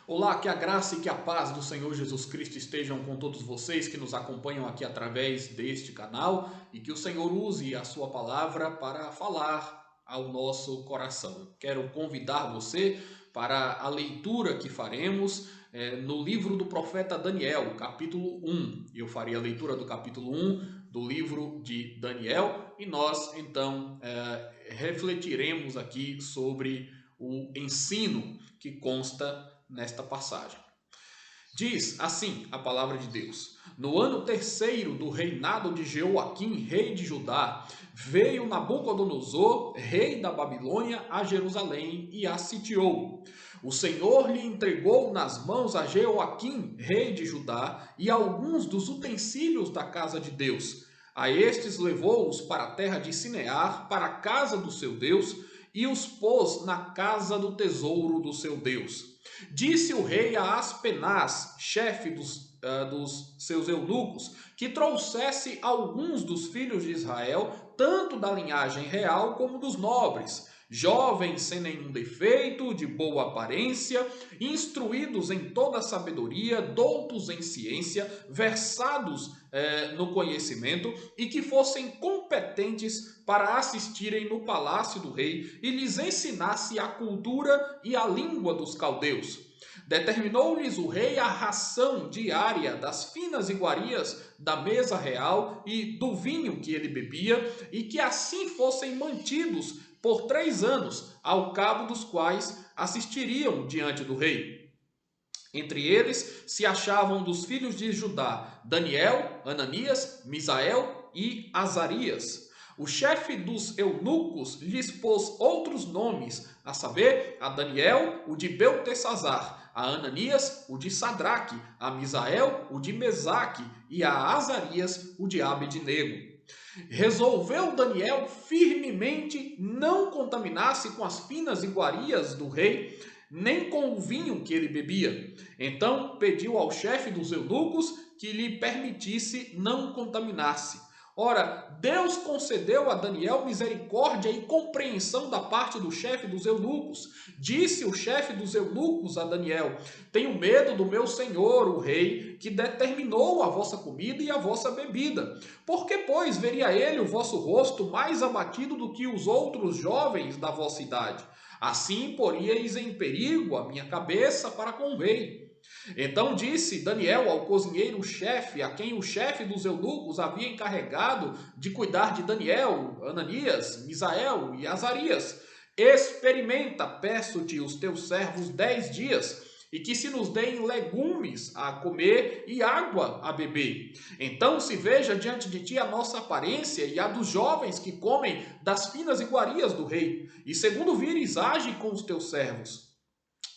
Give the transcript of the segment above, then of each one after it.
Olá, que a graça e que a paz do Senhor Jesus Cristo estejam com todos vocês que nos acompanham aqui através deste canal e que o Senhor use a sua palavra para falar ao nosso coração. Quero convidar você para a leitura que faremos no livro do profeta Daniel, capítulo 1. Eu farei a leitura do capítulo 1 do livro de Daniel e nós então refletiremos aqui sobre o ensino que consta nesta passagem. Diz assim a palavra de Deus: no ano terceiro do reinado de Jeoaquim, rei de Judá, veio Nabucodonosor, rei da Babilônia, a Jerusalém e a sitiou. O Senhor lhe entregou nas mãos a Jeoaquim, rei de Judá, e alguns dos utensílios da casa de Deus. A estes levou-os para a terra de Sinear, para a casa do seu Deus, e os pôs na casa do tesouro do seu Deus. Disse o rei a Aspenaz, chefe dos seus eunucos, que trouxesse alguns dos filhos de Israel, tanto da linhagem real como dos nobres, jovens sem nenhum defeito, de boa aparência, instruídos em toda sabedoria, doutos em ciência, versados no conhecimento e que fossem competentes para assistirem no palácio do rei e lhes ensinasse a cultura e a língua dos caldeus. Determinou-lhes o rei a ração diária das finas iguarias da mesa real e do vinho que ele bebia, e que assim fossem mantidos por 3 anos, ao cabo dos quais assistiriam diante do rei. Entre eles se achavam dos filhos de Judá Daniel, Ananias, Misael e Azarias. O chefe dos eunucos lhes pôs outros nomes, a saber, a Daniel, o de Beltesazar, a Ananias, o de Sadraque, a Misael, o de Mesaque, e a Azarias, o de Abednego. Resolveu Daniel firmemente não contaminar-se com as finas iguarias do rei, nem com o vinho que ele bebia. Então pediu ao chefe dos eunucos que lhe permitisse não contaminar-se. Ora, Deus concedeu a Daniel misericórdia e compreensão da parte do chefe dos eunucos. Disse o chefe dos eunucos a Daniel: tenho medo do meu senhor, o rei, que determinou a vossa comida e a vossa bebida. Por que, pois, veria ele o vosso rosto mais abatido do que os outros jovens da vossa idade? Assim poríeis em perigo a minha cabeça para com o rei. Então disse Daniel ao cozinheiro-chefe, a quem o chefe dos eunucos havia encarregado de cuidar de Daniel, Ananias, Misael e Azarias: experimenta, peço-te, os teus servos 10 dias, e que se nos deem legumes a comer e água a beber. Então se veja diante de ti a nossa aparência e a dos jovens que comem das finas iguarias do rei, e segundo vires, age com os teus servos.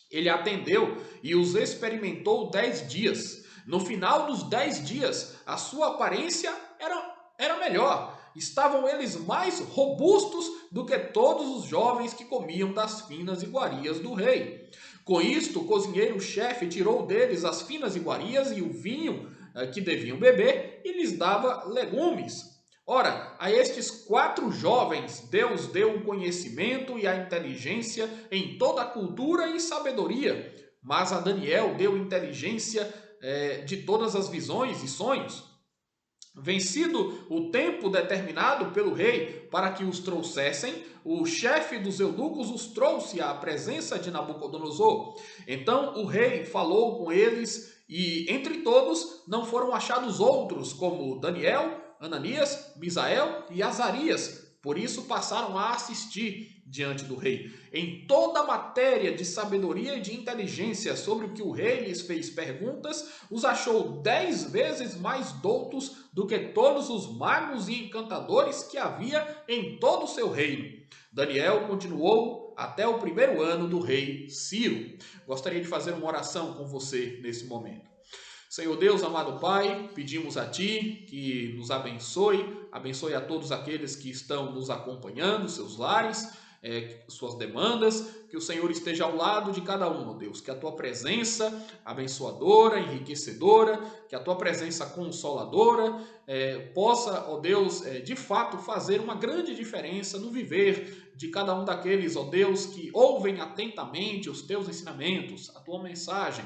Ele atendeu e os experimentou 10 dias. No final dos 10 dias, a sua aparência era melhor. Estavam eles mais robustos do que todos os jovens que comiam das finas iguarias do rei. Com isto, o cozinheiro-chefe tirou deles as finas iguarias e o vinho que deviam beber e lhes dava legumes. Ora, a estes 4 jovens Deus deu o conhecimento e a inteligência em toda a cultura e sabedoria, mas a Daniel deu inteligência de todas as visões e sonhos. Vencido o tempo determinado pelo rei para que os trouxessem, o chefe dos eunucos os trouxe à presença de Nabucodonosor. Então o rei falou com eles e entre todos não foram achados outros como Daniel, Ananias, Misael e Azarias. Por isso passaram a assistir diante do rei. Em toda a matéria de sabedoria e de inteligência sobre o que o rei lhes fez perguntas, os achou 10 vezes mais doutos do que todos os magos e encantadores que havia em todo o seu reino. Daniel continuou até o primeiro ano do rei Ciro. Gostaria de fazer uma oração com você nesse momento. Senhor Deus, amado Pai, pedimos a Ti que nos abençoe a todos aqueles que estão nos acompanhando, seus lares, suas demandas, que o Senhor esteja ao lado de cada um, ó Deus, que a tua presença abençoadora, enriquecedora, que a tua presença consoladora possa, ó Deus, de fato fazer uma grande diferença no viver de cada um daqueles, ó Deus, que ouvem atentamente os teus ensinamentos, a tua mensagem.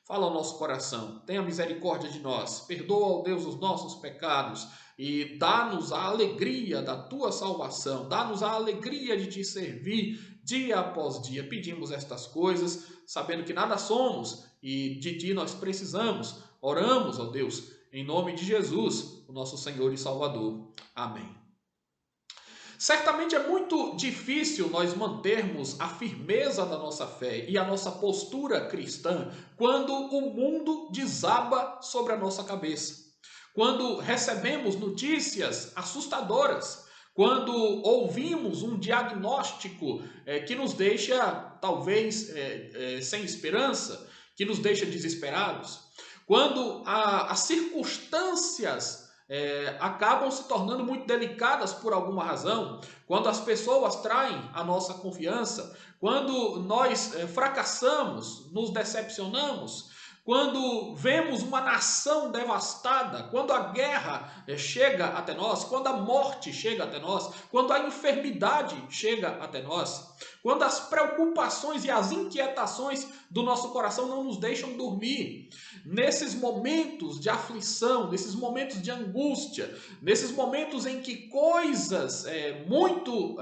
Fala ao nosso coração, tenha misericórdia de nós, perdoa, ó Deus, os nossos pecados e dá-nos a alegria da tua salvação, dá-nos a alegria de te servir dia após dia. Pedimos estas coisas, sabendo que nada somos e de ti nós precisamos. Oramos, ó Deus, em nome de Jesus, o nosso Senhor e Salvador. Amém. Certamente é muito difícil nós mantermos a firmeza da nossa fé e a nossa postura cristã quando o mundo desaba sobre a nossa cabeça. Quando recebemos notícias assustadoras, quando ouvimos um diagnóstico que nos deixa talvez sem esperança, que nos deixa desesperados, quando as circunstâncias acabam se tornando muito delicadas por alguma razão, quando as pessoas traem a nossa confiança, quando nós fracassamos, nos decepcionamos, quando vemos uma nação devastada, quando a guerra chega até nós, quando a morte chega até nós, quando a enfermidade chega até nós, quando as preocupações e as inquietações do nosso coração não nos deixam dormir, nesses momentos de aflição, nesses momentos de angústia, nesses momentos em que coisas muito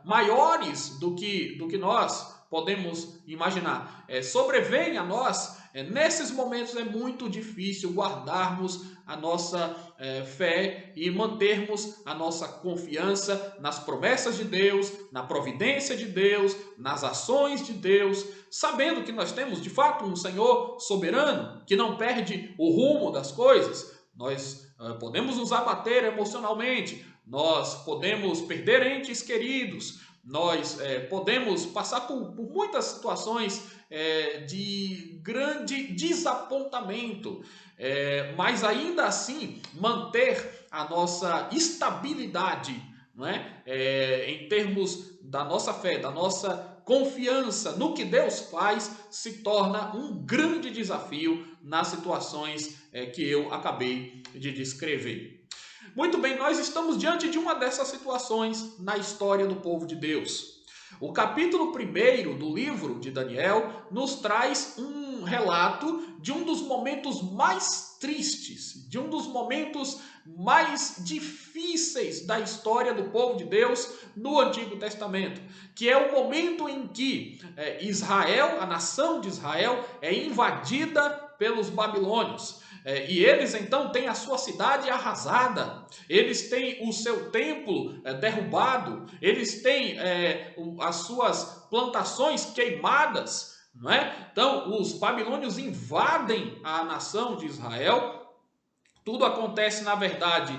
maiores do que nós podemos imaginar sobrevêm a nós, nesses momentos é muito difícil guardarmos a nossa fé e mantermos a nossa confiança nas promessas de Deus, na providência de Deus, nas ações de Deus, sabendo que nós temos de fato um Senhor soberano que não perde o rumo das coisas. Nós podemos nos abater emocionalmente, nós podemos perder entes queridos, nós podemos passar por muitas situações de grande desapontamento, mas ainda assim manter a nossa estabilidade, não é? Em termos da nossa fé, da nossa confiança no que Deus faz, se torna um grande desafio nas situações que eu acabei de descrever. Muito bem, nós estamos diante de uma dessas situações na história do povo de Deus. O capítulo 1 do livro de Daniel nos traz um relato de um dos momentos mais tristes, de um dos momentos mais difíceis da história do povo de Deus no Antigo Testamento, que é o momento em que Israel, a nação de Israel, é invadida pelos babilônios. E eles então têm a sua cidade arrasada, eles têm o seu templo derrubado, eles têm as suas plantações queimadas, não é? Então os babilônios invadem a nação de Israel. Tudo acontece, na verdade,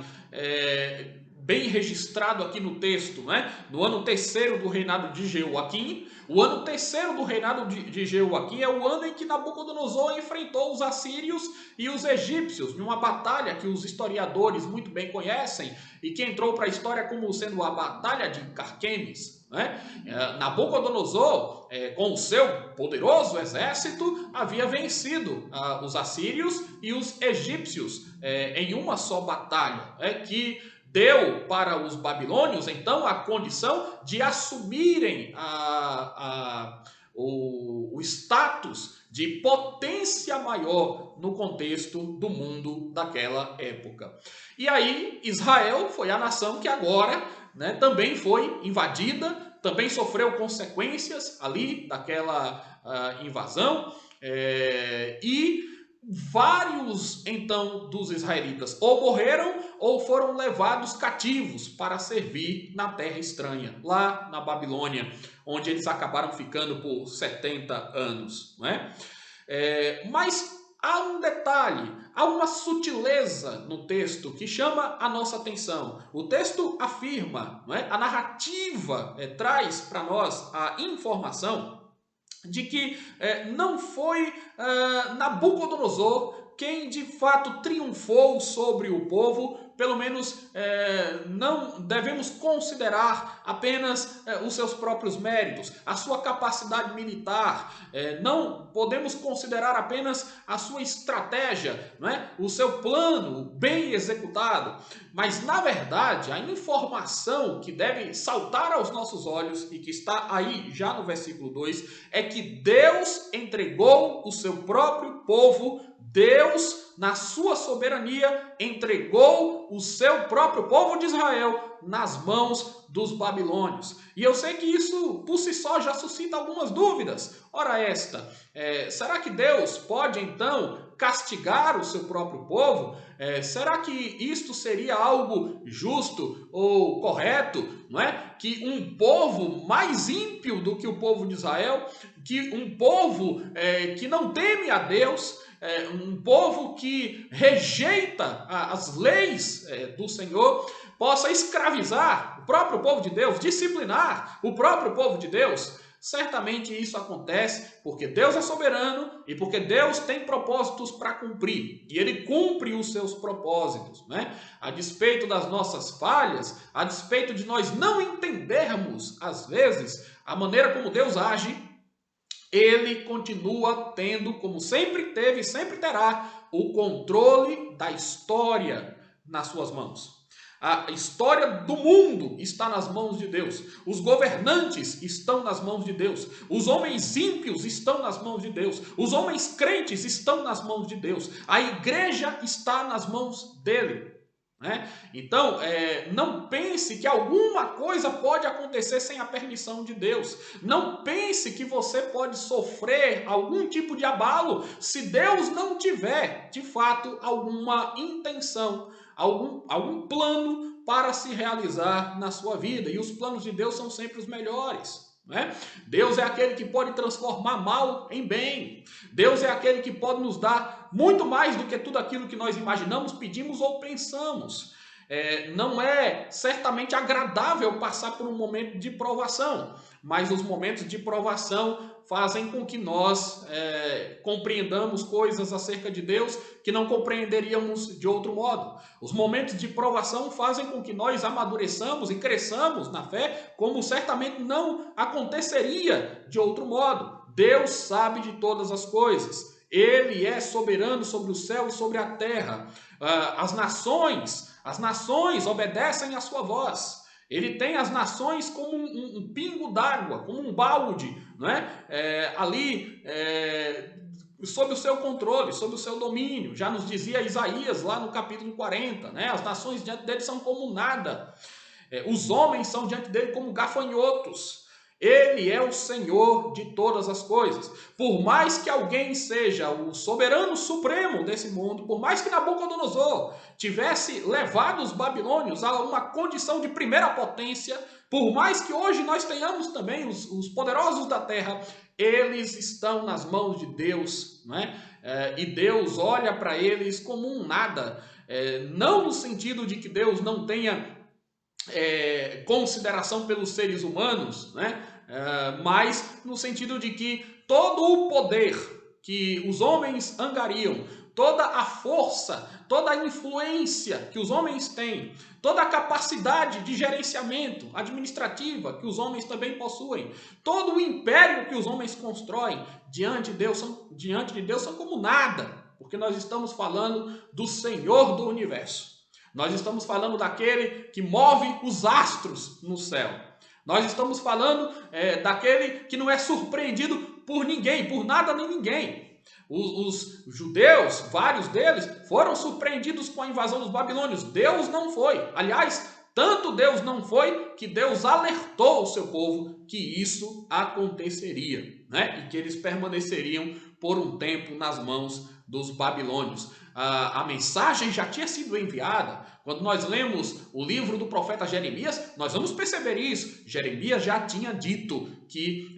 bem registrado aqui no texto, né? No ano 3º do reinado de Jeoaquim. O ano 3º do reinado de Jeoaquim é o ano em que Nabucodonosor enfrentou os assírios e os egípcios, numa batalha que os historiadores muito bem conhecem e que entrou para a história como sendo a Batalha de Carquemes, né? Nabucodonosor, com o seu poderoso exército, havia vencido os assírios e os egípcios em uma só batalha, que deu para os babilônios, então, a condição de assumirem o status de potência maior no contexto do mundo daquela época. E aí, Israel foi a nação que agora, né, também foi invadida, também sofreu consequências ali daquela invasão, e vários, então, dos israelitas ou morreram ou foram levados cativos para servir na terra estranha, lá na Babilônia, onde eles acabaram ficando por 70 anos. Não é? Mas há um detalhe, há uma sutileza no texto que chama a nossa atenção. O texto afirma, não é? A narrativa traz para nós a informação de que não foi Nabucodonosor quem de fato triunfou sobre o povo, pelo menos não devemos considerar apenas os seus próprios méritos, a sua capacidade militar, não podemos considerar apenas a sua estratégia, não é? O seu plano bem executado, mas na verdade a informação que deve saltar aos nossos olhos e que está aí já no versículo 2 é que Deus entregou o seu próprio povo. Deus, na sua soberania, entregou o seu próprio povo de Israel nas mãos dos babilônios. E eu sei que isso, por si só, já suscita algumas dúvidas. Ora esta, será que Deus pode, então, castigar o seu próprio povo? Será que isto seria algo justo ou correto? Não é? Que um povo mais ímpio do que o povo de Israel, que um povo que não teme a Deus, um povo que rejeita as leis do Senhor, possa escravizar o próprio povo de Deus, disciplinar o próprio povo de Deus. Certamente isso acontece porque Deus é soberano e porque Deus tem propósitos para cumprir. E Ele cumpre os seus propósitos, né? A despeito das nossas falhas, a despeito de nós não entendermos, às vezes, a maneira como Deus age, Ele continua tendo, como sempre teve e sempre terá, o controle da história nas suas mãos. A história do mundo está nas mãos de Deus. Os governantes estão nas mãos de Deus. Os homens ímpios estão nas mãos de Deus. Os homens crentes estão nas mãos de Deus. A igreja está nas mãos dele. Né? Então, não pense que alguma coisa pode acontecer sem a permissão de Deus. Não pense que você pode sofrer algum tipo de abalo se Deus não tiver, de fato, alguma intenção, algum plano para se realizar na sua vida. E os planos de Deus são sempre os melhores. Né? Deus é aquele que pode transformar mal em bem. Deus é aquele que pode nos dar muito mais do que tudo aquilo que nós imaginamos, pedimos ou pensamos. Não é certamente agradável passar por um momento de provação, mas os momentos de provação fazem com que nós compreendamos coisas acerca de Deus que não compreenderíamos de outro modo. Os momentos de provação fazem com que nós amadureçamos e cresçamos na fé, como certamente não aconteceria de outro modo. Deus sabe de todas as coisas. Ele é soberano sobre o céu e sobre a terra. As nações obedecem à sua voz. Ele tem as nações como um pingo d'água, como um balde, não é? Sob o seu controle, sob o seu domínio. Já nos dizia Isaías lá no capítulo 40, né? As nações diante dele são como nada. Os homens são diante dele como gafanhotos. Ele é o Senhor de todas as coisas. Por mais que alguém seja o soberano supremo desse mundo, por mais que Nabucodonosor tivesse levado os babilônios a uma condição de primeira potência, por mais que hoje nós tenhamos também os poderosos da terra, eles estão nas mãos de Deus, não é? E Deus olha para eles como um nada. Não no sentido de que Deus não tenha consideração pelos seres humanos, né? Mas no sentido de que todo o poder que os homens angariam, toda a força, toda a influência que os homens têm, toda a capacidade de gerenciamento administrativa que os homens também possuem, todo o império que os homens constroem diante de Deus são como nada, porque nós estamos falando do Senhor do universo. Nós estamos falando daquele que move os astros no céu. Nós estamos falando daquele que não é surpreendido por ninguém, por nada nem ninguém. Os judeus, vários deles, foram surpreendidos com a invasão dos babilônios. Deus não foi. Aliás, tanto Deus não foi que Deus alertou o seu povo que isso aconteceria, né? E que eles permaneceriam por um tempo nas mãos dos babilônios. A mensagem já tinha sido enviada. Quando nós lemos o livro do profeta Jeremias, nós vamos perceber isso. Jeremias já tinha dito que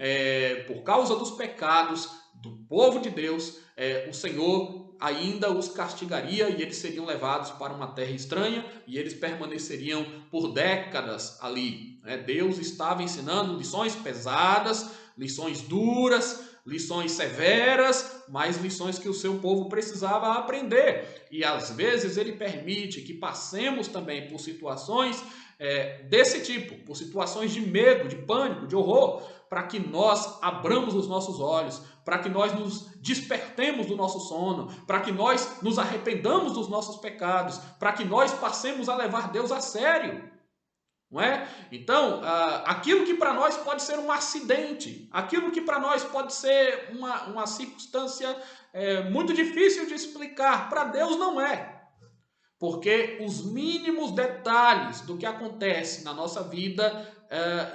por causa dos pecados do povo de Deus, o Senhor ainda os castigaria e eles seriam levados para uma terra estranha e eles permaneceriam por décadas ali. Deus estava ensinando lições pesadas, lições duras, lições severas, mas lições que o seu povo precisava aprender. E às vezes ele permite que passemos também por situações desse tipo, por situações de medo, de pânico, de horror, para que nós abramos os nossos olhos, para que nós nos despertemos do nosso sono, para que nós nos arrependamos dos nossos pecados, para que nós passemos a levar Deus a sério. Não é? Então, aquilo que para nós pode ser um acidente, aquilo que para nós pode ser uma circunstância muito difícil de explicar, para Deus não é. Porque os mínimos detalhes do que acontece na nossa vida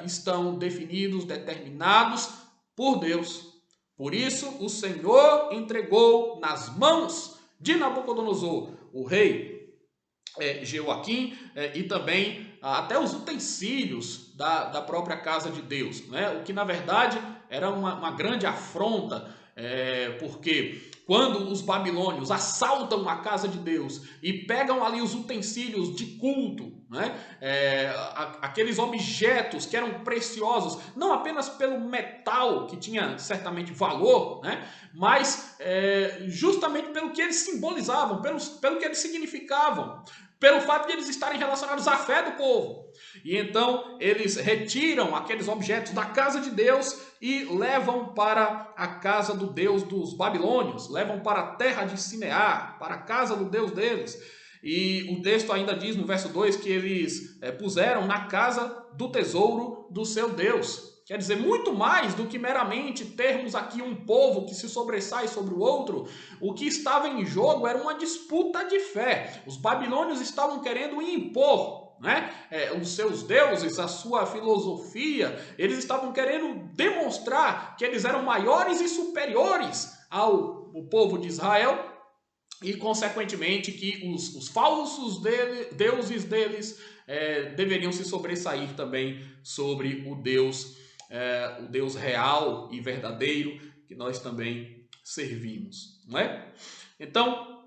estão definidos, determinados por Deus. Por isso, o Senhor entregou nas mãos de Nabucodonosor, o rei Jeoaquim, e também até os utensílios da própria casa de Deus, né? O que na verdade era uma grande afronta, porque quando os babilônios assaltam a casa de Deus e pegam ali os utensílios de culto, né? Aqueles objetos que eram preciosos, não apenas pelo metal, que tinha certamente valor, né? Mas justamente pelo que eles simbolizavam, pelo que eles significavam, pelo fato de eles estarem relacionados à fé do povo. E então eles retiram aqueles objetos da casa de Deus e levam para a casa do Deus dos babilônios, levam para a terra de Sinear, para a casa do Deus deles. E o texto ainda diz no verso 2 que eles puseram na casa do tesouro do seu Deus. Quer dizer, muito mais do que meramente termos aqui um povo que se sobressai sobre o outro. O que estava em jogo era uma disputa de fé. Os babilônios estavam querendo impor, né, os seus deuses, a sua filosofia. Eles estavam querendo demonstrar que eles eram maiores e superiores ao povo de Israel. E, consequentemente, que os falsos deuses deles deveriam se sobressair também sobre o Deus real e verdadeiro que nós também servimos, não é? Então,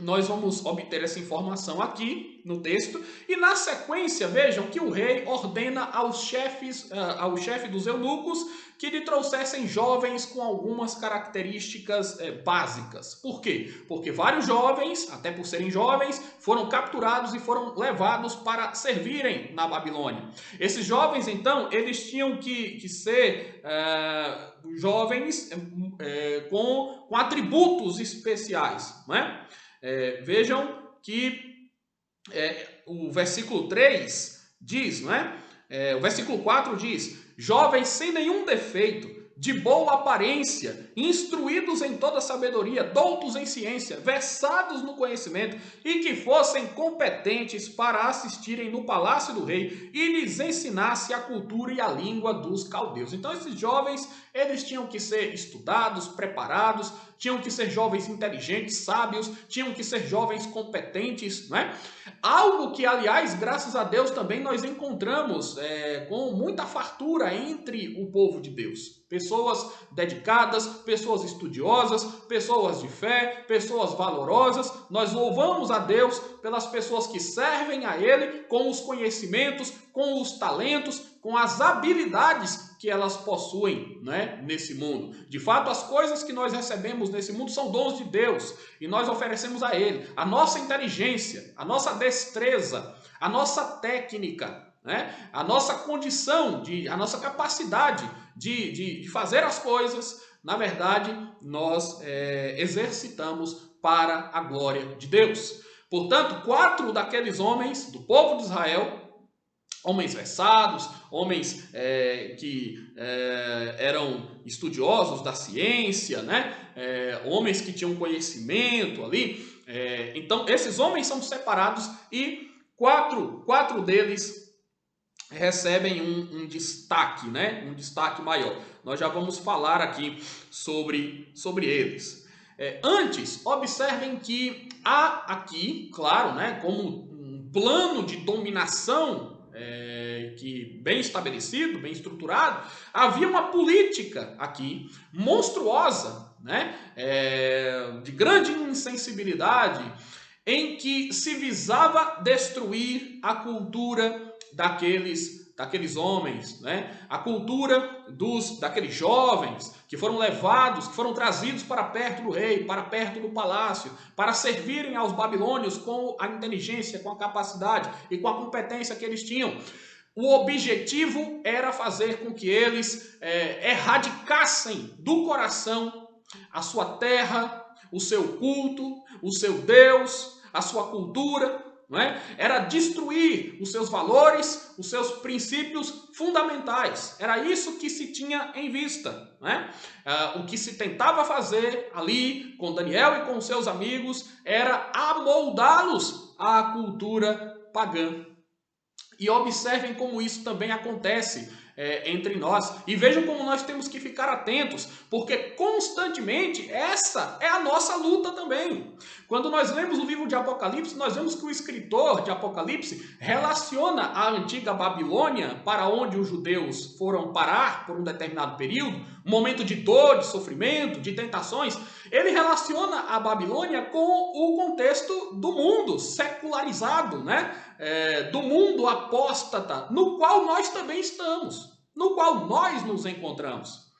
nós vamos obter essa informação aqui no texto e na sequência vejam que o rei ordena ao chefe dos eunucos que lhe trouxessem jovens com algumas características básicas. Por quê? Porque vários jovens, até por serem jovens, foram capturados e foram levados para servirem na Babilônia. Esses jovens, então, eles tinham que ser jovens com atributos especiais, não é? Vejam que o versículo 3 diz, não é? O versículo 4 diz: jovens sem nenhum defeito, de boa aparência, instruídos em toda sabedoria, doutos em ciência, versados no conhecimento, e que fossem competentes para assistirem no palácio do rei e lhes ensinasse a cultura e a língua dos caldeus. Então esses jovens, eles tinham que ser estudados, preparados, tinham que ser jovens inteligentes, sábios, tinham que ser jovens competentes, não é? Algo que, aliás, graças a Deus também nós encontramos com muita fartura entre o povo de Deus. Pessoas dedicadas, pessoas estudiosas, pessoas de fé, pessoas valorosas. Nós louvamos a Deus pelas pessoas que servem a Ele com os conhecimentos, com os talentos, com as habilidades que elas possuem, né, nesse mundo. De fato, as coisas que nós recebemos nesse mundo são dons de Deus e nós oferecemos a Ele a nossa inteligência, a nossa destreza, a nossa técnica, né, a nossa condição, a nossa capacidade de fazer as coisas. Na verdade, nós exercitamos para a glória de Deus. Portanto, 4 daqueles homens do povo de Israel, homens versados, homens que eram estudiosos da ciência, né? Homens que tinham conhecimento ali. Então, esses homens são separados e quatro deles recebem um destaque, né? Um destaque maior. Nós já vamos falar aqui sobre eles. Antes, observem que há aqui, claro, né, como um plano de dominação que bem estabelecido, bem estruturado, havia uma política aqui monstruosa, né, de grande insensibilidade, em que se visava destruir a cultura daqueles daqueles homens, né? A cultura daqueles jovens que foram levados, que foram trazidos para perto do rei, para perto do palácio, para servirem aos babilônios com a inteligência, com a capacidade e com a competência que eles tinham. O objetivo era fazer com que eles erradicassem do coração a sua terra, o seu culto, o seu Deus, a sua cultura, não é? Era destruir os seus valores, os seus princípios fundamentais. Era isso que se tinha em vista, não é? O que se tentava fazer ali com Daniel e com seus amigos era amoldá-los à cultura pagã. E observem como isso também acontece entre nós. E vejam como nós temos que ficar atentos, porque constantemente essa é a nossa luta também. Quando nós lemos o livro de Apocalipse, nós vemos que o escritor de Apocalipse relaciona a antiga Babilônia, para onde os judeus foram parar por um determinado período, um momento de dor, de sofrimento, de tentações. Ele relaciona a Babilônia com o contexto do mundo secularizado, né? Do mundo apóstata, no qual nós também estamos, no qual nós nos encontramos.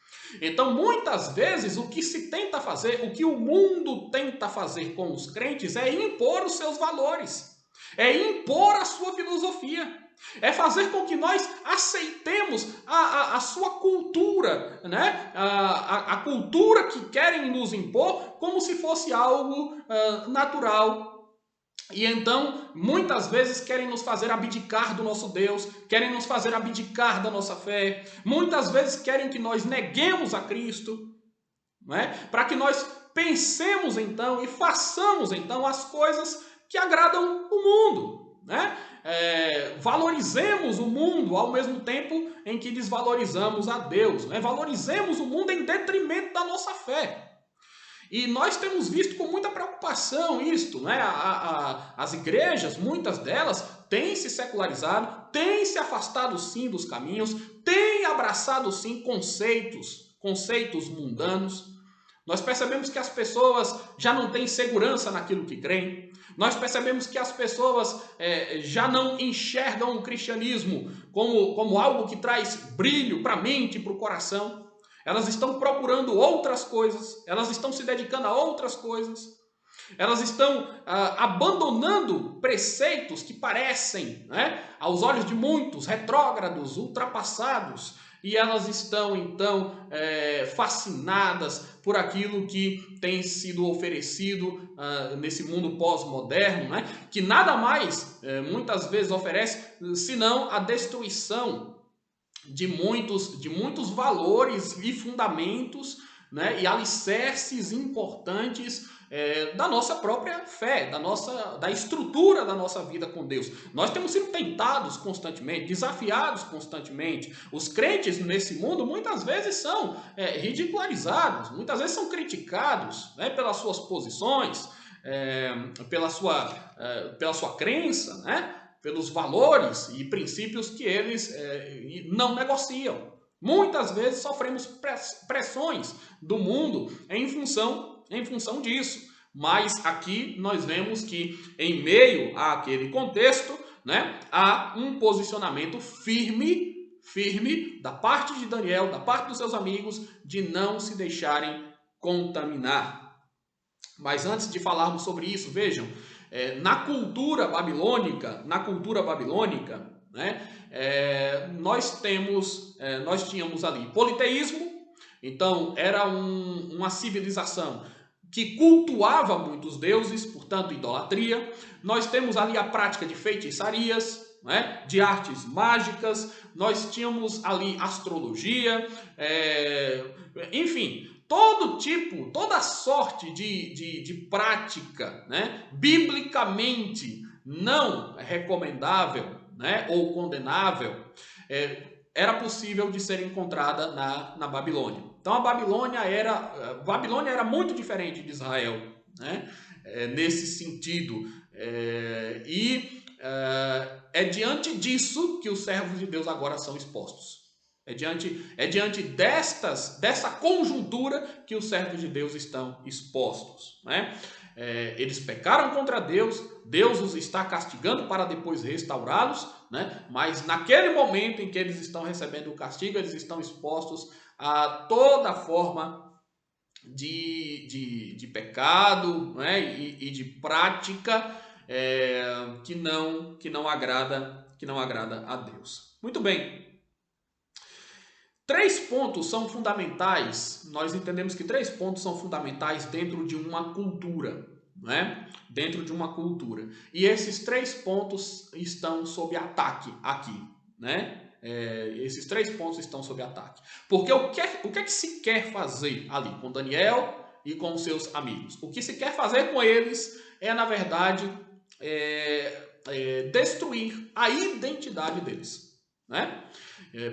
Então, muitas vezes, o que se tenta fazer, o que o mundo tenta fazer com os crentes é impor os seus valores, é impor a sua filosofia, é fazer com que nós aceitemos a sua cultura, né? A cultura que querem nos impor como se fosse algo natural. E então, muitas vezes querem nos fazer abdicar do nosso Deus, querem nos fazer abdicar da nossa fé, muitas vezes querem que nós neguemos a Cristo, não é? Para que nós pensemos então e façamos então as coisas que agradam o mundo, né? Valorizemos o mundo ao mesmo tempo em que desvalorizamos a Deus, né? Valorizemos o mundo em detrimento da nossa fé. E nós temos visto com muita preocupação isto, né? As igrejas, muitas delas, têm se secularizado, têm se afastado sim dos caminhos, têm abraçado sim conceitos mundanos. Nós percebemos que as pessoas já não têm segurança naquilo que creem. Nós percebemos que as pessoas já não enxergam o cristianismo como algo que traz brilho para a mente e para o coração. Elas estão procurando outras coisas, elas estão se dedicando a outras coisas, elas estão abandonando preceitos que parecem, né, aos olhos de muitos, retrógrados, ultrapassados, e elas estão então fascinadas por aquilo que tem sido oferecido nesse mundo pós-moderno, né, que nada mais muitas vezes oferece senão a destruição de muitos valores e fundamentos, né, e alicerces importantes da nossa própria fé, da estrutura da nossa vida com Deus. Nós temos sido tentados constantemente, desafiados constantemente. Os crentes nesse mundo muitas vezes são ridicularizados, muitas vezes são criticados, né, pelas suas posições, pela sua crença, né? Pelos valores e princípios que eles não negociam. Muitas vezes sofremos pressões do mundo em função disso. Mas aqui nós vemos que em meio àquele contexto, né, há um posicionamento firme da parte de Daniel, da parte dos seus amigos, de não se deixarem contaminar. Mas antes de falarmos sobre isso, vejam, na cultura babilônica, né, nós tínhamos ali politeísmo. Então era uma civilização que cultuava muitos deuses, portanto idolatria. Nós temos ali a prática de feitiçarias, né, de artes mágicas. Nós tínhamos ali astrologia, enfim, toda sorte de prática, né, biblicamente não recomendável, né, ou condenável, era possível de ser encontrada na Babilônia. Então a Babilônia era muito diferente de Israel, né, nesse sentido. É diante disso que os servos de Deus agora são expostos. É diante dessa conjuntura que os servos de Deus estão expostos, né? Eles pecaram contra Deus, Deus os está castigando para depois restaurá-los, né? Mas naquele momento em que eles estão recebendo o castigo, eles estão expostos a toda forma de pecado, né? E de prática que não agrada a Deus. Muito bem. 3 pontos são fundamentais, nós entendemos que 3 pontos são fundamentais dentro de uma cultura, né? Dentro de uma cultura. E esses 3 pontos estão sob ataque aqui, né? Esses 3 pontos estão sob ataque. Porque o que é que se quer fazer ali com Daniel e com seus amigos? O que se quer fazer com eles é, na verdade, destruir a identidade deles, né?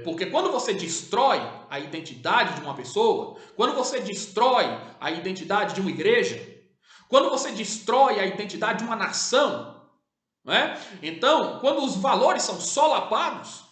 Porque quando você destrói a identidade de uma pessoa, quando você destrói a identidade de uma igreja, quando você destrói a identidade de uma nação, né? Então, quando os valores são solapados,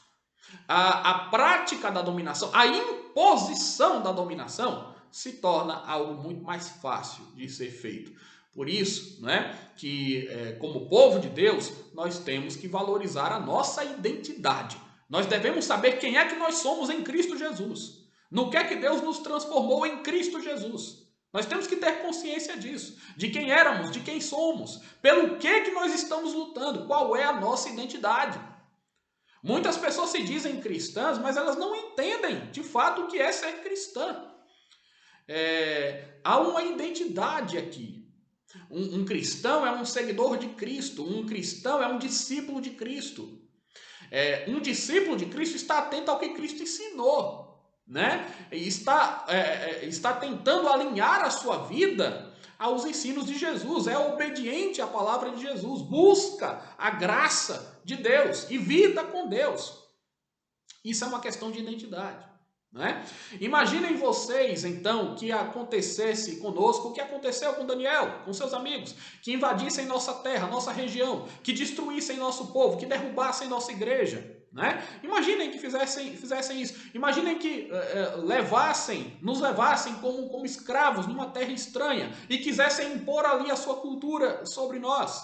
a prática da dominação, a imposição da dominação se torna algo muito mais fácil de ser feito. Por isso, né, que como povo de Deus, nós temos que valorizar a nossa identidade. Nós devemos saber quem é que nós somos em Cristo Jesus. No que é que Deus nos transformou em Cristo Jesus. Nós temos que ter consciência disso. De quem éramos, de quem somos. Pelo que nós estamos lutando. Qual é a nossa identidade. Muitas pessoas se dizem cristãs, mas elas não entendem de fato o que é ser cristã. Há uma identidade aqui. Um cristão é um seguidor de Cristo. Um cristão é um discípulo de Cristo. Um discípulo de Cristo está atento ao que Cristo ensinou, né? Está tentando alinhar a sua vida aos ensinos de Jesus, é obediente à palavra de Jesus, busca a graça de Deus e vida com Deus. Isso é uma questão de identidade, né? Imaginem vocês, então, que acontecesse conosco o que aconteceu com Daniel, com seus amigos, que invadissem nossa terra, nossa região, que destruíssem nosso povo, que derrubassem nossa igreja, né? Imaginem que fizessem isso. Imaginem que nos levassem como escravos numa terra estranha e quisessem impor ali a sua cultura sobre nós.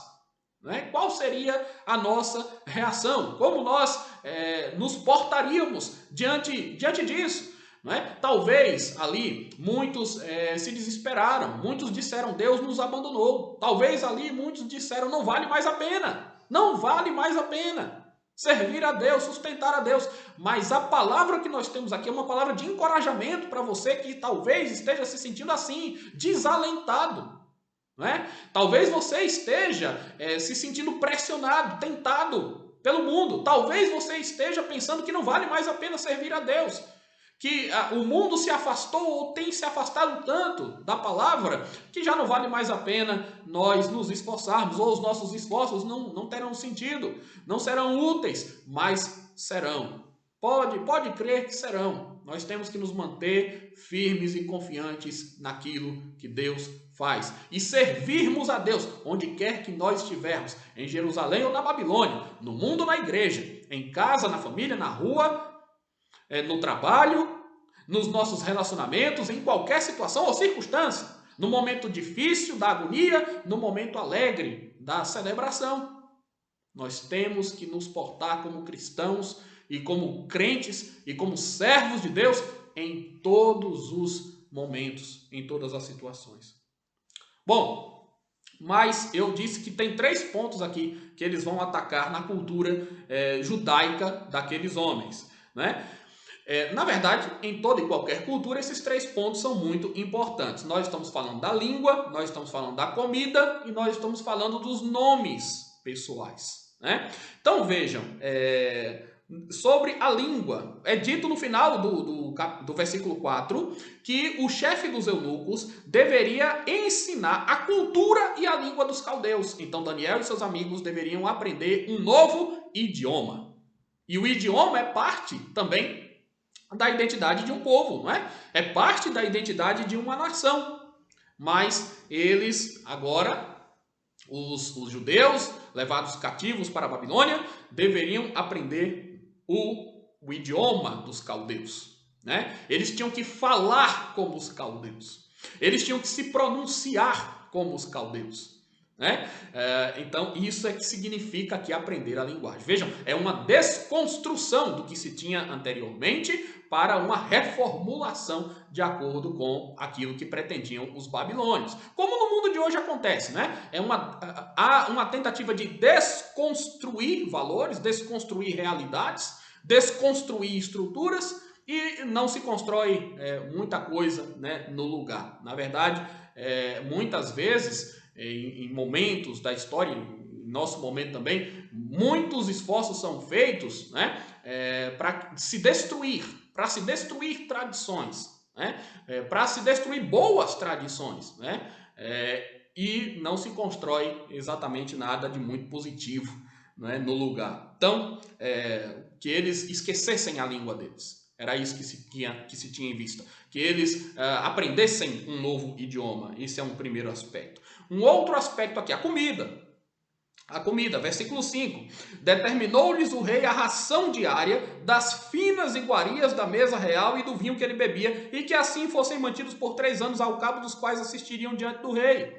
Né? Qual seria a nossa reação? Como nós nos portaríamos diante disso? Né? Talvez ali muitos se desesperaram, muitos disseram Deus nos abandonou. Talvez ali muitos disseram não vale mais a pena, não vale mais a pena servir a Deus, sustentar a Deus. Mas a palavra que nós temos aqui é uma palavra de encorajamento para você que talvez esteja se sentindo assim, desalentado. Né? Talvez você esteja se sentindo pressionado, tentado pelo mundo. Talvez você esteja pensando que não vale mais a pena servir a Deus. Que o mundo se afastou ou tem se afastado tanto da palavra que já não vale mais a pena nós nos esforçarmos, ou os nossos esforços não terão sentido, não serão úteis, mas serão. Pode crer que serão. Nós temos que nos manter firmes e confiantes naquilo que Deus faz. E servirmos a Deus onde quer que nós estivermos, em Jerusalém ou na Babilônia, no mundo ou na igreja, em casa, na família, na rua, no trabalho, nos nossos relacionamentos, em qualquer situação ou circunstância, no momento difícil da agonia, no momento alegre da celebração. Nós temos que nos portar como cristãos e como crentes e como servos de Deus em todos os momentos, em todas as situações. Bom, mas eu disse que tem 3 pontos aqui que eles vão atacar na cultura judaica daqueles homens, né? Na verdade, em toda e qualquer cultura, esses 3 pontos são muito importantes. Nós estamos falando da língua, nós estamos falando da comida e nós estamos falando dos nomes pessoais, né? Então vejam, sobre a língua, é dito no final do versículo 4 que o chefe dos eunucos deveria ensinar a cultura e a língua dos caldeus. Então Daniel e seus amigos deveriam aprender um novo idioma. E o idioma é parte também da identidade de um povo, não é? É parte da identidade de uma nação. Mas eles agora, os judeus levados cativos para a Babilônia, deveriam aprender o o idioma dos caldeus, né? Eles tinham que falar como os caldeus. Eles tinham que se pronunciar como os caldeus, né? Então, isso é que significa aqui aprender a linguagem. Vejam, é uma desconstrução do que se tinha anteriormente para uma reformulação de acordo com aquilo que pretendiam os babilônios. Como no mundo de hoje acontece, né? Há uma tentativa de desconstruir valores, desconstruir realidades, desconstruir estruturas e não se constrói muita coisa, né, no lugar. Na verdade, muitas vezes, em momentos da história, em nosso momento também, muitos esforços são feitos, né, para se destruir tradições, né, para se destruir boas tradições, né, e não se constrói exatamente nada de muito positivo, né, no lugar. Então, que eles esquecessem a língua deles. Era isso que se tinha em vista. Que eles aprendessem um novo idioma. Esse é um primeiro aspecto. Um outro aspecto aqui, a comida. A comida, versículo 5. Determinou-lhes o rei a ração diária das finas iguarias da mesa real e do vinho que ele bebia, e que assim fossem mantidos por 3 anos, ao cabo dos quais assistiriam diante do rei.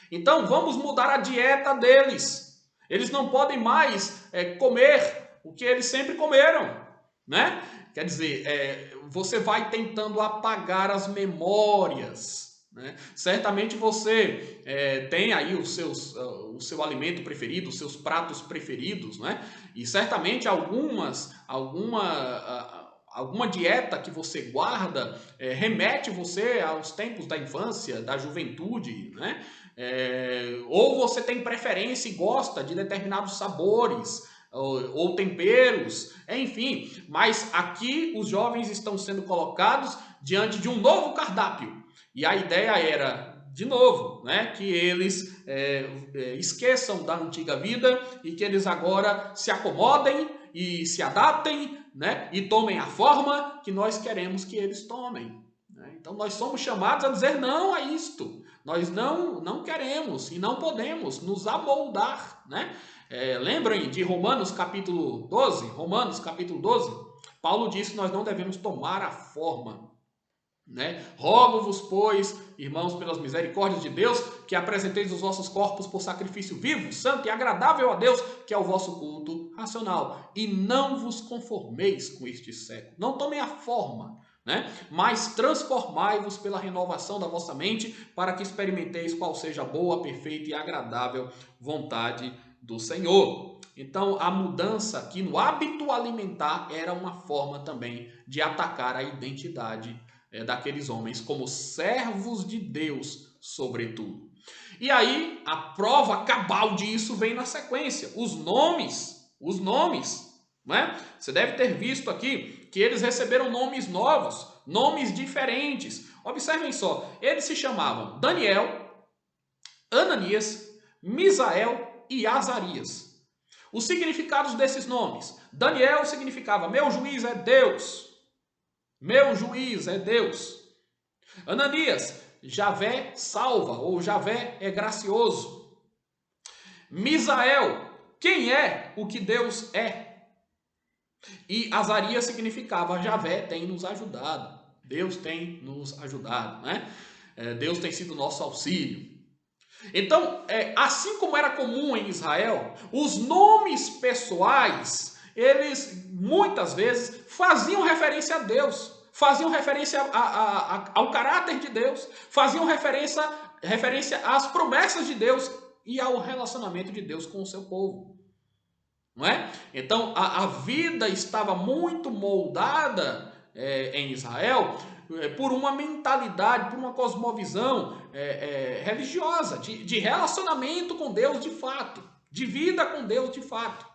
Então, vamos mudar a dieta deles. Eles não podem mais comer o que eles sempre comeram, né? Quer dizer, você vai tentando apagar as memórias, né? Certamente você tem aí o seu alimento preferido, os seus pratos preferidos, né? E certamente alguma dieta que você guarda remete você aos tempos da infância, da juventude, né? Ou você tem preferência e gosta de determinados sabores, ou temperos, enfim. Mas aqui os jovens estão sendo colocados diante de um novo cardápio. E a ideia era, de novo, né, que eles esqueçam da antiga vida e que eles agora se acomodem e se adaptem, né, e tomem a forma que nós queremos que eles tomem. Né? Então nós somos chamados a dizer não a isto. Nós não queremos e não podemos nos amoldar, né? Lembrem de Romanos capítulo 12? Romanos capítulo 12? Paulo diz que nós não devemos tomar a forma, né? Rogo-vos, pois, irmãos, pelas misericórdias de Deus, que apresenteis os vossos corpos por sacrifício vivo, santo e agradável a Deus, que é o vosso culto racional. E não vos conformeis com este século. Não tomem a forma, né? Mas transformai-vos pela renovação da vossa mente, para que experimenteis qual seja a boa, perfeita e agradável vontade do Senhor. Então, a mudança aqui no hábito alimentar era uma forma também de atacar a identidade daqueles homens como servos de Deus, sobretudo. E aí, a prova cabal disso vem na sequência. Os nomes, né? Você deve ter visto aqui que eles receberam nomes novos, nomes diferentes. Observem só, eles se chamavam Daniel, Ananias, Misael e Azarias. Os significados desses nomes. Daniel significava: meu juiz é Deus. Meu juiz é Deus. Ananias, Javé salva, ou Javé é gracioso. Misael, quem é o que Deus é? E Azarias significava: Javé tem nos ajudado. Deus tem nos ajudado, né? Deus tem sido nosso auxílio. Então, assim como era comum em Israel, os nomes pessoais, eles muitas vezes faziam referência a Deus, faziam referência ao caráter de Deus, faziam referência às promessas de Deus e ao relacionamento de Deus com o seu povo. Não é? Então, a vida estava muito moldada em Israel por uma mentalidade, por uma cosmovisão religiosa, de relacionamento com Deus de fato, de vida com Deus de fato.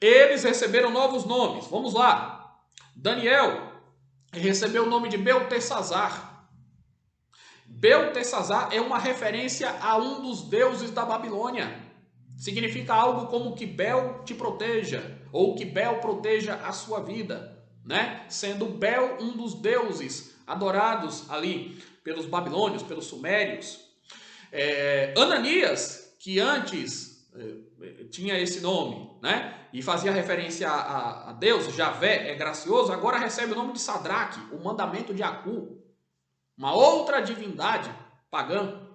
Eles receberam novos nomes. Vamos lá. Daniel recebeu o nome de Beltesazar. Beltesazar é uma referência a um dos deuses da Babilônia. Significa algo como que Bel te proteja, ou que Bel proteja a sua vida. Né? Sendo Bel um dos deuses adorados ali pelos babilônios, pelos sumérios. Ananias, que antes tinha esse nome, né? E fazia referência a Deus, Javé é gracioso, agora recebe o nome de Sadraque, o mandamento de Acu, uma outra divindade pagã.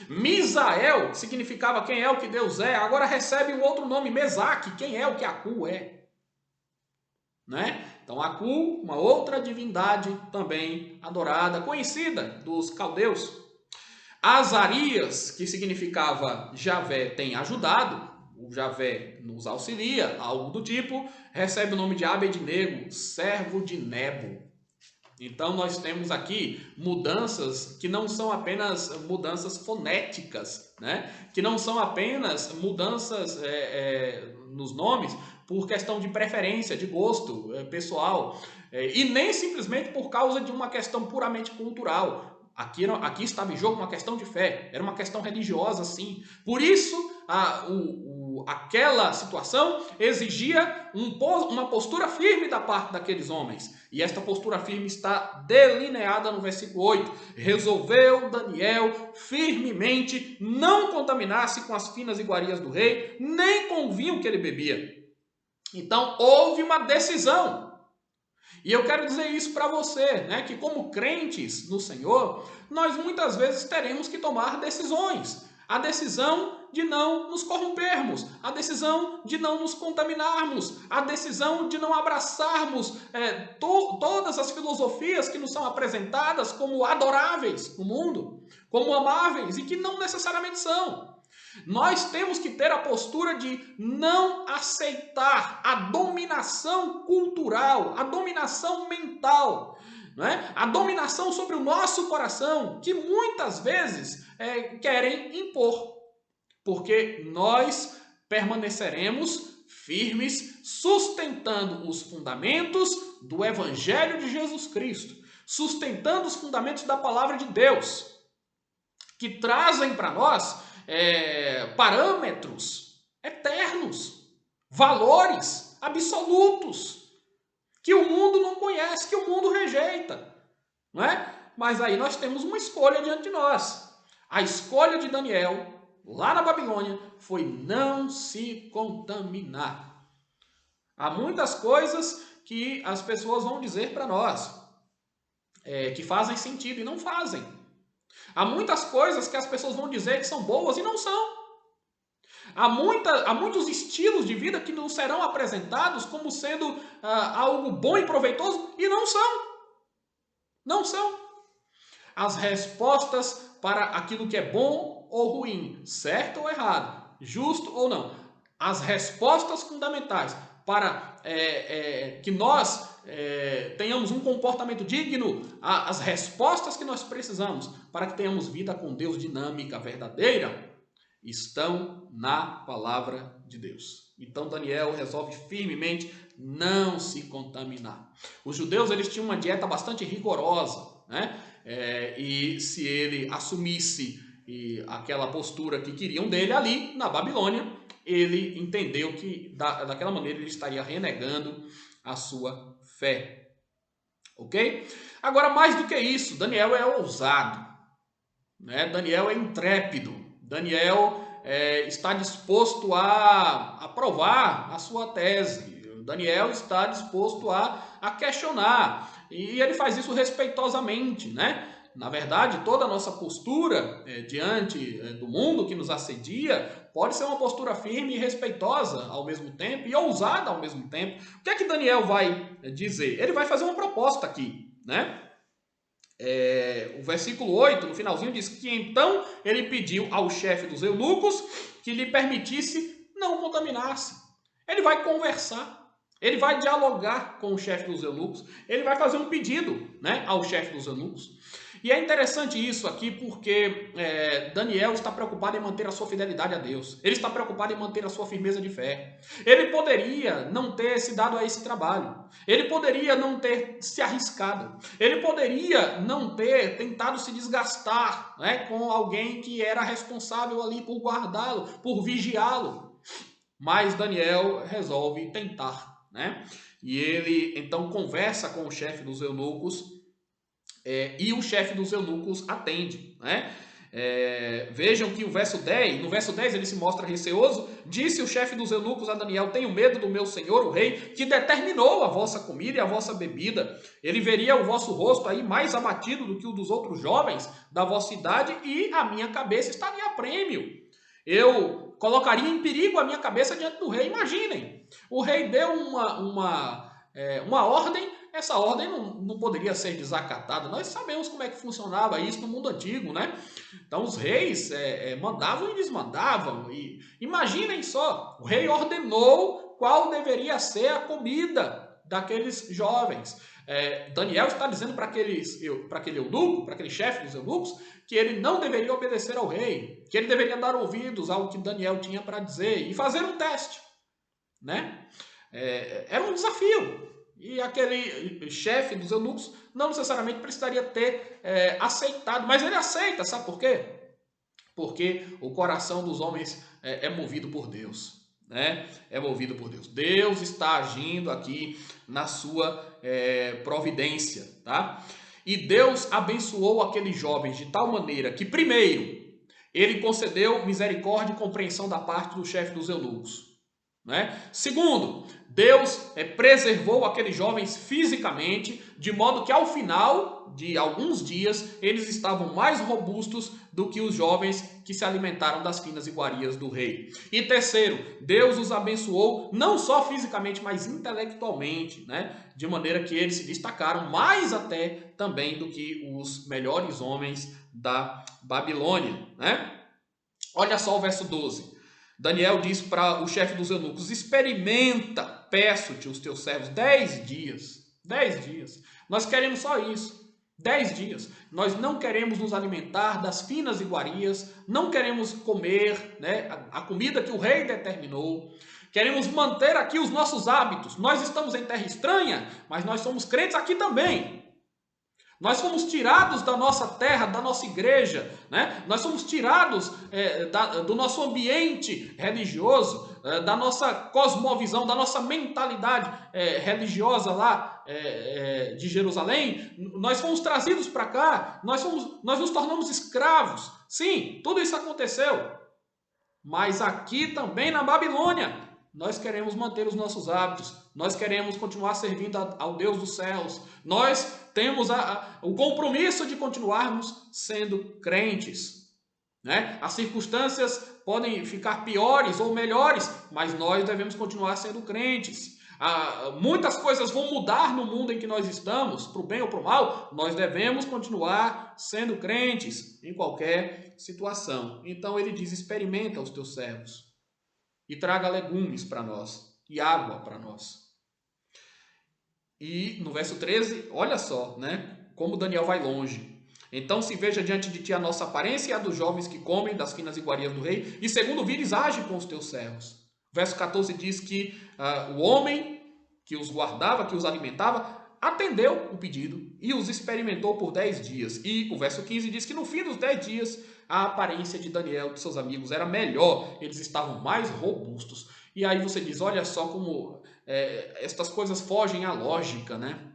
Misael, que significava quem é o que Deus é, agora recebe um outro nome, Mesaque, quem é o que Acu é. Né? Então Acu, uma outra divindade também adorada, conhecida dos caldeus. Azarias, que significava Javé tem ajudado, o Javé nos auxilia, algo do tipo, recebe o nome de Abednego, servo de Nebo. Então nós temos aqui mudanças que não são apenas mudanças fonéticas, né? Que não são apenas mudanças nos nomes por questão de preferência, de gosto pessoal, e nem simplesmente por causa de uma questão puramente cultural. Aqui estava em jogo uma questão de fé, era uma questão religiosa, sim. Por isso, aquela situação exigia uma postura firme da parte daqueles homens. E esta postura firme está delineada no versículo 8. Resolveu Daniel firmemente não contaminar-se com as finas iguarias do rei, nem com o vinho que ele bebia. Então, houve uma decisão. E eu quero dizer isso para você, né, que como crentes no Senhor, nós muitas vezes teremos que tomar decisões. A decisão de não nos corrompermos, a decisão de não nos contaminarmos, a decisão de não abraçarmos todas as filosofias que nos são apresentadas como adoráveis no mundo, como amáveis e que não necessariamente são. Nós temos que ter a postura de não aceitar a dominação cultural, a dominação mental, não é? A dominação sobre o nosso coração, que muitas vezes querem impor, porque nós permaneceremos firmes, sustentando os fundamentos do Evangelho de Jesus Cristo, sustentando os fundamentos da Palavra de Deus, que trazem para nós parâmetros eternos, valores absolutos, que o mundo não conhece, que o mundo rejeita, não é? Mas aí nós temos uma escolha diante de nós. A escolha de Daniel, lá na Babilônia, foi não se contaminar. Há muitas coisas que as pessoas vão dizer para nós, que fazem sentido e não fazem. Há muitas coisas que as pessoas vão dizer que são boas e não são. Há muitos estilos de vida que não serão apresentados como sendo algo bom e proveitoso e não são. Não são. As respostas para aquilo que é bom ou ruim, certo ou errado, justo ou não. As respostas fundamentais para que nós tenhamos um comportamento digno, as respostas que nós precisamos para que tenhamos vida com Deus dinâmica, verdadeira, estão na palavra de Deus. Então Daniel resolve firmemente não se contaminar. Os judeus eles tinham uma dieta bastante rigorosa, né? E se ele assumisse aquela postura que queriam dele ali na Babilônia, ele entendeu que daquela maneira ele estaria renegando a sua fé. Ok? Agora, mais do que isso, Daniel é ousado, né? Daniel é intrépido. Daniel está disposto a provar a sua tese. Daniel está disposto a questionar. E ele faz isso respeitosamente, né? Na verdade, toda a nossa postura diante do mundo que nos assedia pode ser uma postura firme e respeitosa ao mesmo tempo e ousada ao mesmo tempo. O que é que Daniel vai dizer? Ele vai fazer uma proposta aqui, né? O versículo 8, no finalzinho, diz que então ele pediu ao chefe dos eunucos que lhe permitisse não contaminar-se. Ele vai conversar, ele vai dialogar com o chefe dos eunucos, ele vai fazer um pedido, né, ao chefe dos eunucos. E é interessante isso aqui porque Daniel está preocupado em manter a sua fidelidade a Deus. Ele está preocupado em manter a sua firmeza de fé. Ele poderia não ter se dado a esse trabalho. Ele poderia não ter se arriscado. Ele poderia não ter tentado se desgastar, né, com alguém que era responsável ali por guardá-lo, por vigiá-lo. Mas Daniel resolve tentar, né? E ele então conversa com o chefe dos eunucos. E o chefe dos eunucos atende, né? Vejam que no verso 10 ele se mostra receoso. Disse o chefe dos eunucos a Daniel: tenho medo do meu senhor, o rei, que determinou a vossa comida e a vossa bebida. Ele veria o vosso rosto aí mais abatido do que o dos outros jovens da vossa idade, e a minha cabeça estaria a prêmio. Eu colocaria em perigo a minha cabeça diante do rei. Imaginem, o rei deu uma ordem. Essa ordem não poderia ser desacatada. Nós sabemos como é que funcionava isso no mundo antigo, né? Então os reis mandavam e desmandavam. E imaginem só, o rei ordenou qual deveria ser a comida daqueles jovens. Daniel está dizendo para aquele eunuco, para aquele chefe dos eunucos, que ele não deveria obedecer ao rei, que ele deveria dar ouvidos ao que Daniel tinha para dizer e fazer um teste, né? Era um desafio. E aquele chefe dos eunucos não necessariamente precisaria ter aceitado, mas ele aceita, sabe por quê? Porque o coração dos homens é movido por Deus, né? É movido por Deus. Deus está agindo aqui na sua providência, tá? E Deus abençoou aqueles jovens de tal maneira que, primeiro, ele concedeu misericórdia e compreensão da parte do chefe dos eunucos, né? Segundo, Deus preservou aqueles jovens fisicamente, de modo que ao final de alguns dias eles estavam mais robustos do que os jovens que se alimentaram das finas iguarias do rei. E terceiro, Deus os abençoou não só fisicamente, mas intelectualmente, né? De maneira que eles se destacaram mais até também do que os melhores homens da Babilônia, né? Olha só o verso 12. Daniel diz para o chefe dos eunucos: experimenta, peço-te, os teus servos, 10 dias. 10 dias. Nós queremos só isso. 10 dias. Nós não queremos nos alimentar das finas iguarias, não queremos comer, né, a comida que o rei determinou. Queremos manter aqui os nossos hábitos. Nós estamos em terra estranha, mas nós somos crentes aqui também. Nós fomos tirados da nossa terra, da nossa igreja, né? Nós somos tirados do nosso ambiente religioso, da nossa cosmovisão, da nossa mentalidade religiosa lá de Jerusalém. Nós fomos trazidos para cá, nós nos tornamos escravos. Sim, tudo isso aconteceu. Mas aqui também na Babilônia, nós queremos manter os nossos hábitos, nós queremos continuar servindo ao Deus dos céus, nós temos o compromisso de continuarmos sendo crentes, né? As circunstâncias podem ficar piores ou melhores, mas nós devemos continuar sendo crentes. Muitas coisas vão mudar no mundo em que nós estamos, para o bem ou para o mal, nós devemos continuar sendo crentes em qualquer situação. Então ele diz: experimenta os teus servos e traga legumes para nós e água para nós. E no verso 13, olha só, né, como Daniel vai longe. Então se veja diante de ti a nossa aparência e a dos jovens que comem das finas iguarias do rei, e segundo vires, age com os teus servos. Verso 14 diz que o homem que os guardava, que os alimentava, atendeu o pedido e os experimentou por 10 dias. E o verso 15 diz que no fim dos 10 dias a aparência de Daniel e de seus amigos era melhor, eles estavam mais robustos. E aí você diz: olha só como estas coisas fogem à lógica, né?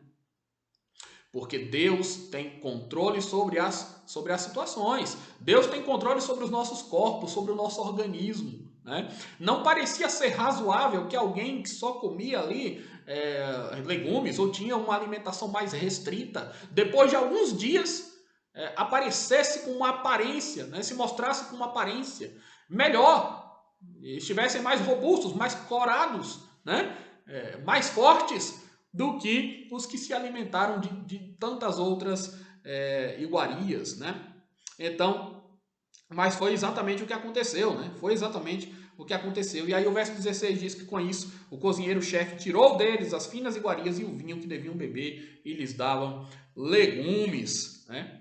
Porque Deus tem controle sobre as situações. Deus tem controle sobre os nossos corpos, sobre o nosso organismo, né? Não parecia ser razoável que alguém que só comia ali legumes ou tinha uma alimentação mais restrita, depois de alguns dias aparecesse com uma aparência, né? Se mostrasse com uma aparência melhor, estivessem mais robustos, mais corados, né? Mais fortes do que os que se alimentaram de tantas outras iguarias, né? Então, mas foi exatamente o que aconteceu, né? Foi exatamente o que aconteceu. E aí o verso 16 diz que com isso o cozinheiro-chefe tirou deles as finas iguarias e o vinho que deviam beber e lhes davam legumes, né?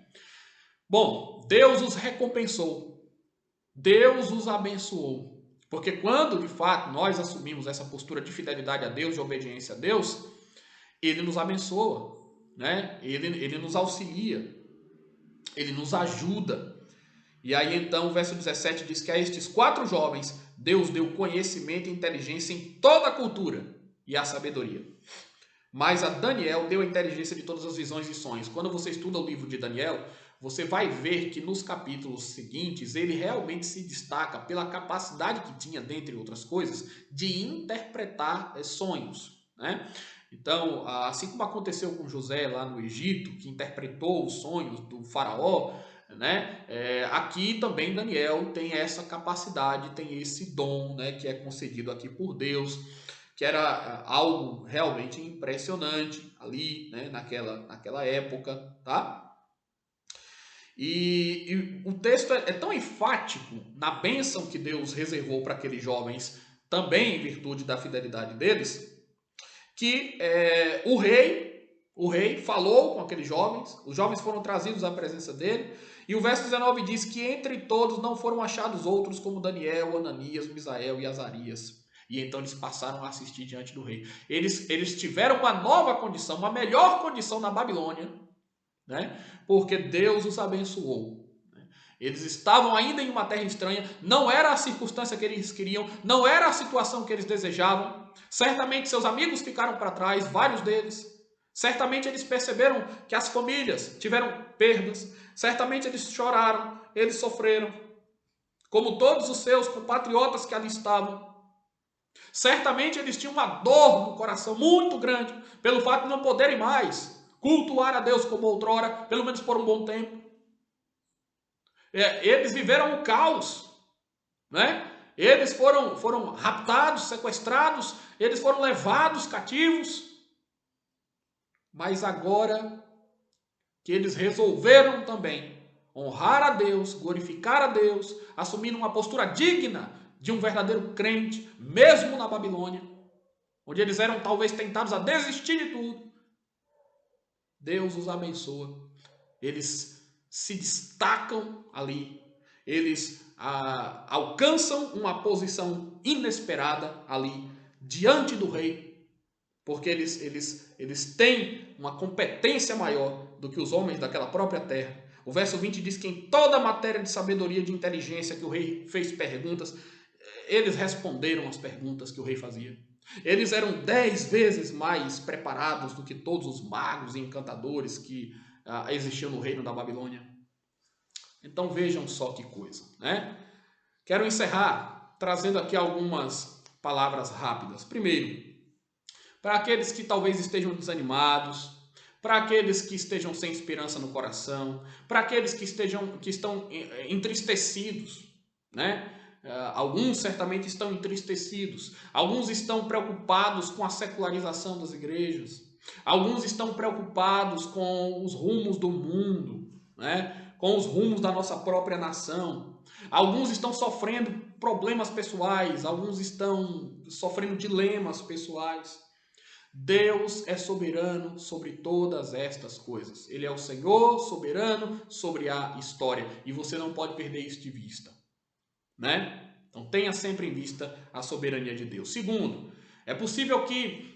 Bom, Deus os recompensou. Deus os abençoou. Porque quando, de fato, nós assumimos essa postura de fidelidade a Deus, de obediência a Deus, Ele nos abençoa, né? Ele nos auxilia, Ele nos ajuda. E aí então o verso 17 diz que a estes 4 jovens Deus deu conhecimento e inteligência em toda a cultura e a sabedoria. Mas a Daniel deu a inteligência de todas as visões e sonhos. Quando você estuda o livro de Daniel, você vai ver que nos capítulos seguintes ele realmente se destaca pela capacidade que tinha, dentre outras coisas, de interpretar sonhos, né? Então, assim como aconteceu com José lá no Egito, que interpretou os sonhos do faraó, né? Aqui também Daniel tem essa capacidade, tem esse dom, né, que é concedido aqui por Deus, que era algo realmente impressionante ali, né, naquela época, tá? E o texto é tão enfático na bênção que Deus reservou para aqueles jovens, também em virtude da fidelidade deles, que o rei falou com aqueles jovens, os jovens foram trazidos à presença dele, e o verso 19 diz que entre todos não foram achados outros como Daniel, Ananias, Misael e Azarias. E então eles passaram a assistir diante do rei. Eles tiveram uma nova condição, uma melhor condição na Babilônia, né? Porque Deus os abençoou. Eles estavam ainda em uma terra estranha, não era a circunstância que eles queriam, não era a situação que eles desejavam. Certamente seus amigos ficaram para trás, vários deles. Certamente eles perceberam que as famílias tiveram perdas. Certamente eles choraram, eles sofreram, como todos os seus compatriotas que ali estavam. Certamente eles tinham uma dor no coração muito grande pelo fato de não poderem mais cultuar a Deus como outrora, pelo menos por um bom tempo. Eles viveram o caos, né? Eles foram raptados, sequestrados, eles foram levados cativos. Mas agora que eles resolveram também honrar a Deus, glorificar a Deus, assumindo uma postura digna de um verdadeiro crente, mesmo na Babilônia, onde eles eram talvez tentados a desistir de tudo, Deus os abençoa. Eles se destacam ali, eles alcançam uma posição inesperada ali, diante do rei, porque eles têm uma competência maior do que os homens daquela própria terra. O verso 20 diz que em toda matéria de sabedoria e de inteligência que o rei fez perguntas, eles responderam as perguntas que o rei fazia. Eles eram 10 vezes mais preparados do que todos os magos e encantadores que existiam no reino da Babilônia. Então vejam só que coisa, né? Quero encerrar trazendo aqui algumas palavras rápidas. Primeiro, para aqueles que talvez estejam desanimados, para aqueles que estejam sem esperança no coração, para aqueles que estão entristecidos, né? Alguns certamente estão entristecidos, alguns estão preocupados com a secularização das igrejas, alguns estão preocupados com os rumos do mundo, né? Com os rumos da nossa própria nação. Alguns estão sofrendo problemas pessoais, alguns estão sofrendo dilemas pessoais. Deus é soberano sobre todas estas coisas. Ele é o Senhor soberano sobre a história. E você não pode perder isso de vista, né? Então tenha sempre em vista a soberania de Deus. Segundo, é possível que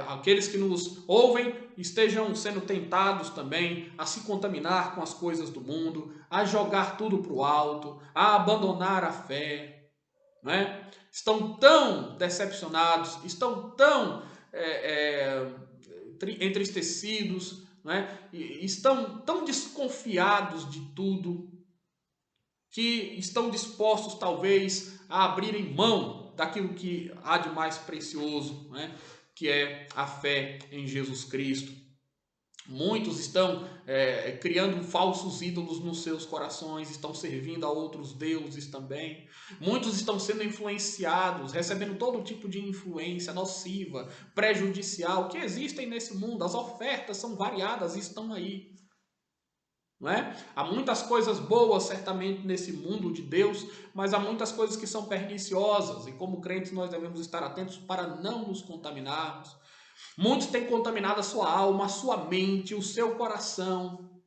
aqueles que nos ouvem estejam sendo tentados também a se contaminar com as coisas do mundo, a jogar tudo para o alto, a abandonar a fé, né? Estão tão decepcionados, estão tão entristecidos, né? E estão tão desconfiados de tudo, que estão dispostos talvez a abrirem mão daquilo que há de mais precioso, né? Que é a fé em Jesus Cristo. Muitos estão criando falsos ídolos nos seus corações, estão servindo a outros deuses também. Muitos estão sendo influenciados, recebendo todo tipo de influência nociva, prejudicial, que existem nesse mundo. As ofertas são variadas e estão aí. Não é? Há muitas coisas boas certamente nesse mundo de Deus, mas há muitas coisas que são perniciosas, e como crentes nós devemos estar atentos para não nos contaminarmos. Muitos têm contaminado a sua alma, a sua mente, o seu coração.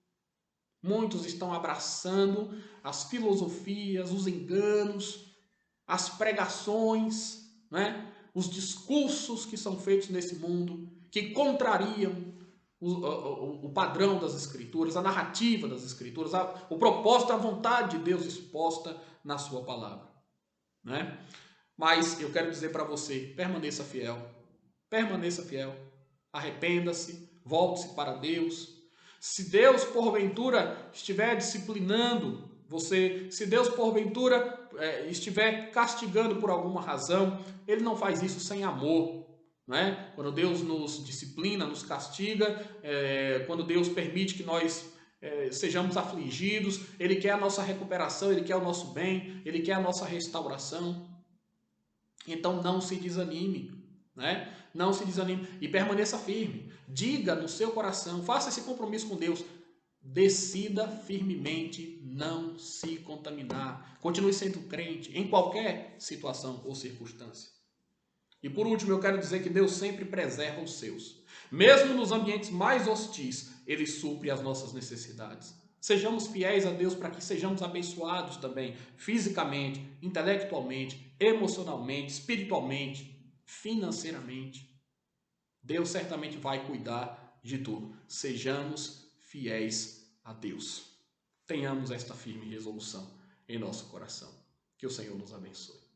Muitos estão abraçando as filosofias, os enganos, as pregações, né? Os discursos que são feitos nesse mundo, que contrariam o padrão das Escrituras, a narrativa das Escrituras, o propósito, a vontade de Deus exposta na sua palavra, né? Mas eu quero dizer para você, permaneça fiel, arrependa-se, volte-se para Deus, Se Deus, porventura, estiver disciplinando você, se Deus, porventura, estiver castigando por alguma razão, Ele não faz isso sem amor. Não é? Quando Deus nos disciplina, nos castiga, quando Deus permite que nós sejamos afligidos, Ele quer a nossa recuperação, Ele quer o nosso bem, Ele quer a nossa restauração. Então não se desanime, né? Não se desanime e permaneça firme. Diga no seu coração, faça esse compromisso com Deus. Decida firmemente não se contaminar. Continue sendo crente em qualquer situação ou circunstância. E por último, eu quero dizer que Deus sempre preserva os seus. Mesmo nos ambientes mais hostis, Ele supre as nossas necessidades. Sejamos fiéis a Deus para que sejamos abençoados também, fisicamente, intelectualmente, emocionalmente, espiritualmente, financeiramente. Deus certamente vai cuidar de tudo. Sejamos fiéis a Deus. Tenhamos esta firme resolução em nosso coração. Que o Senhor nos abençoe.